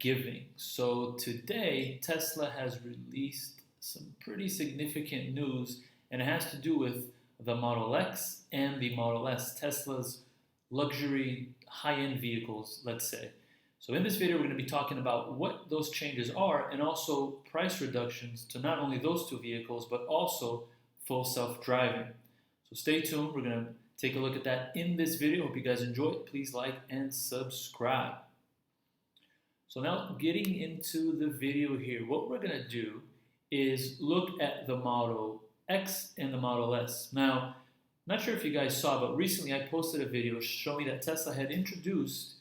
giving. So today, Tesla has released some pretty significant news, and it has to do with the Model X and the Model S, Tesla's luxury high-end vehicles, let's say. So in this video, we're going to be talking about what those changes are and also price reductions to not only those two vehicles, but also full self-driving. So stay tuned. We're going to take a look at that in this video. Hope you guys enjoy it. Please like and subscribe. So now getting into the video here, what we're going to do is look at the Model X and the Model S. Now, not sure if you guys saw, but recently I posted a video showing that Tesla had introduced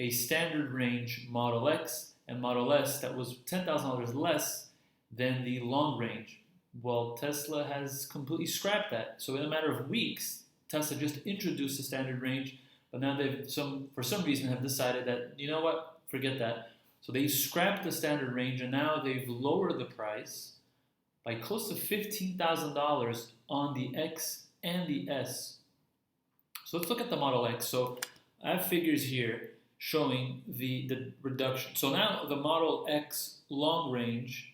a standard range Model X and Model S that was $10,000 less than the long range. Well, Tesla has completely scrapped that. So in a matter of weeks, Tesla just introduced the standard range, but now for some reason have decided that, you know what, forget that. So they scrapped the standard range and now they've lowered the price by close to $15,000 on the X and the S. So let's look at the Model X. So I have figures here showing the reduction. So now the Model X long range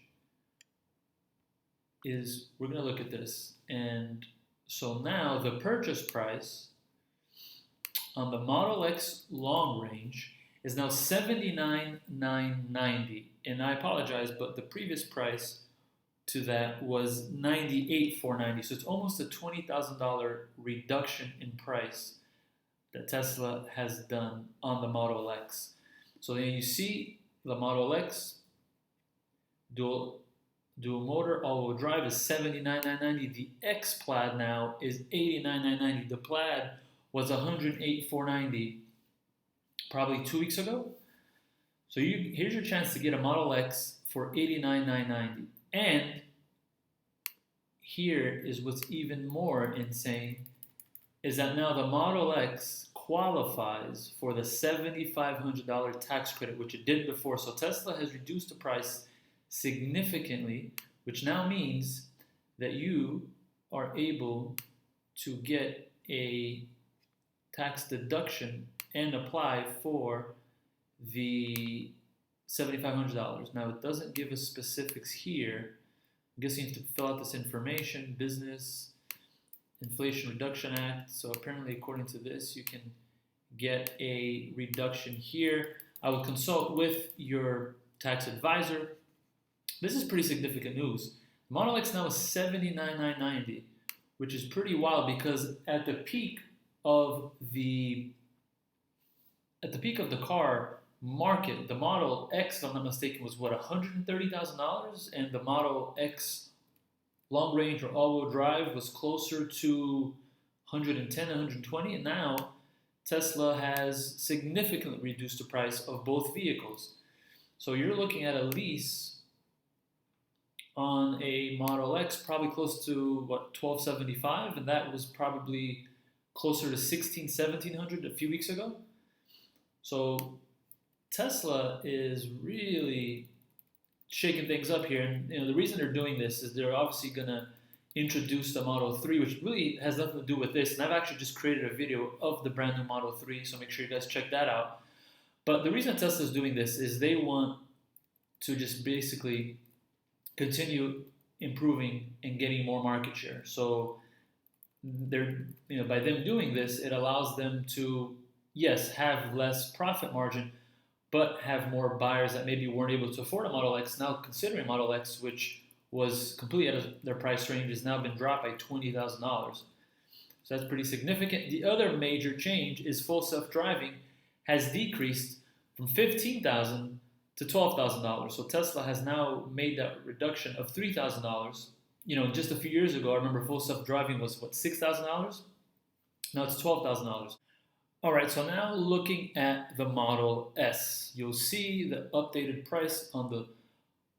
is, we're going to look at this. And so now the purchase price on the Model X long range is now $79,990. And I apologize, but the previous price to that was $98,490. So it's almost a $20,000 reduction in price that Tesla has done on the Model X. So then you see the Model X dual motor all-wheel drive is $79,990. The X Plaid now is $89,990. The Plaid was $108,490 probably 2 weeks ago. So here's your chance to get a Model X for $89,990. And here is what's even more insane, is that now the Model X qualifies for the $7,500 tax credit, which it didn't before. So Tesla has reduced the price significantly, which now means that you are able to get a tax deduction and apply for the $7,500. Now it doesn't give us specifics here. I guess you need to fill out this information, Business Inflation Reduction Act. So apparently, according to this, you can get a reduction here. I will consult with your tax advisor. This is pretty significant news. Model X now is $79,990, which is pretty wild because at the peak of the car market, the Model X, if I'm not mistaken, was what, $130,000, and the Model X long range or all-wheel drive was closer to 110, 120, and now Tesla has significantly reduced the price of both vehicles. So you're looking at a lease on a Model X probably close to what, $1,275, and that was probably closer to $1,600, $1,700 a few weeks ago. So Tesla is really shaking things up here, and the reason they're doing this is they're obviously going to introduce the Model 3, which really has nothing to do with this, and I've actually just created a video of the brand new Model 3, so make sure you guys check that out. But the reason Tesla is doing this is they want to just basically continue improving and getting more market share. So they're, by them doing this, it allows them to, yes, have less profit margin, but have more buyers that maybe weren't able to afford a Model X now considering Model X, which was completely out of their price range, has now been dropped by $20,000. So that's pretty significant. The other major change is full self-driving has decreased from $15,000 to $12,000. So Tesla has now made that reduction of $3,000. Just a few years ago, I remember full self-driving was what, $6,000? Now it's $12,000. All right, so now looking at the Model S, you'll see the updated price on the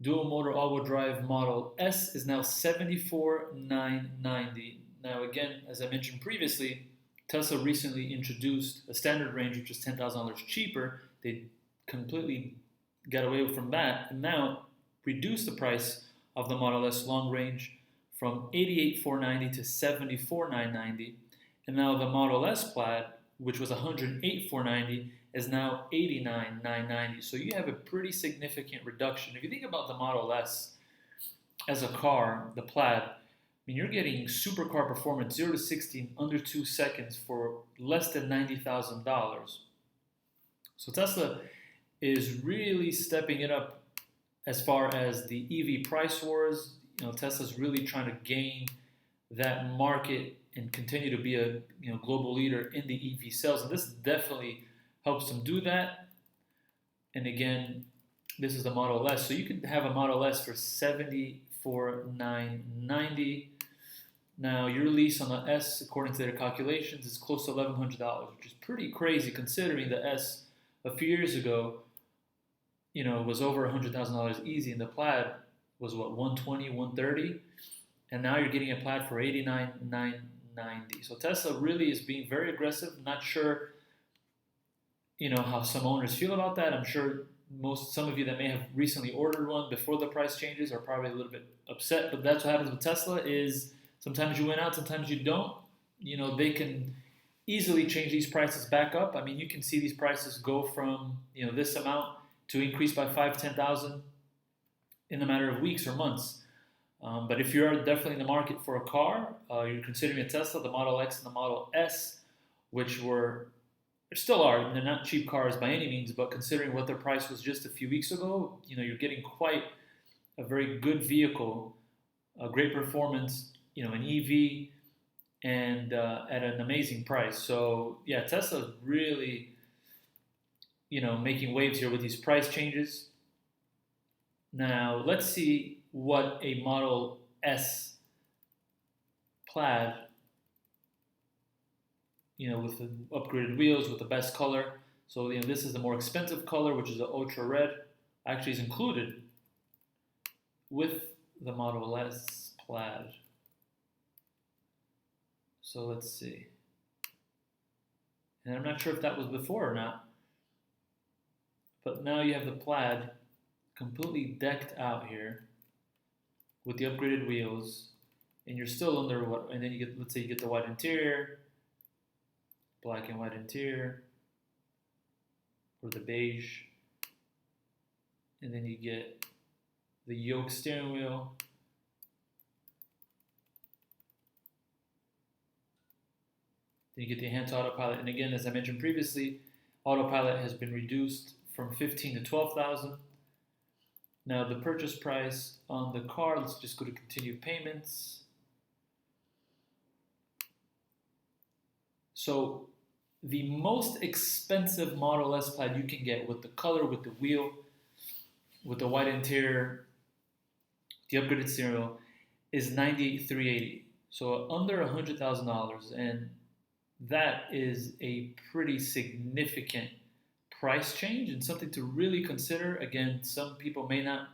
dual motor all-wheel drive Model S is now $74,990. Now again, as I mentioned previously, Tesla recently introduced a standard range which is $10,000 cheaper. They completely got away from that and now reduced the price of the Model S long range from $88,490 to $74,990. And now the Model S Plaid which was 108,490, is now 89,990. So you have a pretty significant reduction. If you think about the Model S as a car, the Plaid, I mean, you're getting supercar performance 0 to 60 in under 2 seconds for less than $90,000. So Tesla is really stepping it up as far as the EV price wars. Tesla's really trying to gain that market and continue to be a global leader in the EV sales, and this definitely helps them do that. And again, this is the Model S, so you could have a Model S for $74,990. Now your lease on the S, according to their calculations, is close to $1,100, which is pretty crazy considering the S a few years ago, was over $100,000 easy, and the Plaid was what, 120, 130, and now you're getting a Plaid for 89,990. So Tesla really is being very aggressive. Not sure, how some owners feel about that. I'm sure some of you that may have recently ordered one before the price changes are probably a little bit upset. But that's what happens with Tesla. Is sometimes you win out, sometimes you don't. They can easily change these prices back up. I mean, you can see these prices go from this amount to increase by 5,000-10,000 in a matter of weeks or months. But if you're definitely in the market for a car, you're considering a Tesla, the Model X and the Model S, which still are, they're not cheap cars by any means, but considering what their price was just a few weeks ago, you're getting quite a very good vehicle, a great performance, an EV, and at an amazing price. So yeah, Tesla's really, making waves here with these price changes. Now let's see what a Model S Plaid, with the upgraded wheels, with the best color. So this is the more expensive color, which is the Ultra Red. Actually is included with the Model S Plaid. So let's see. And I'm not sure if that was before or not, but now you have the Plaid completely decked out here with the upgraded wheels, and you're still under what? And then you get, let's say you get the white interior, black and white interior, or the beige, and then you get the yoke steering wheel. Then you get the enhanced autopilot, and again, as I mentioned previously, autopilot has been reduced from 15 to 12,000. Now the purchase price on the car, let's just go to continue payments. So the most expensive Model S Plaid you can get with the color, with the wheel, with the white interior, the upgraded steering wheel, is $98,380. So under $100,000, and that is a pretty significant price change and something to really consider. Again, some people may not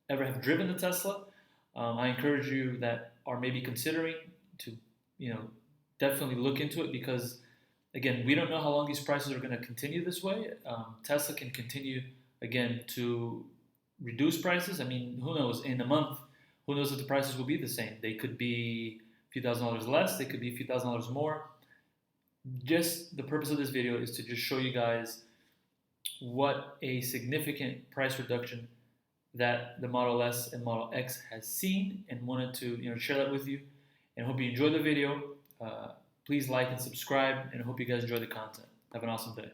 ever have driven a Tesla. I encourage you that are maybe considering to, definitely look into it, because again, we don't know how long these prices are going to continue this way. Tesla can continue again to reduce prices. I mean, who knows? In a month, who knows if the prices will be the same? They could be a few $1,000s less. They could be a few $1,000s more. Just the purpose of this video is to just show you guys what a significant price reduction that the Model S and Model X has seen, and wanted to share that with you, and hope you enjoy the video. Please like and subscribe, and I hope you guys enjoy the content. Have an awesome day.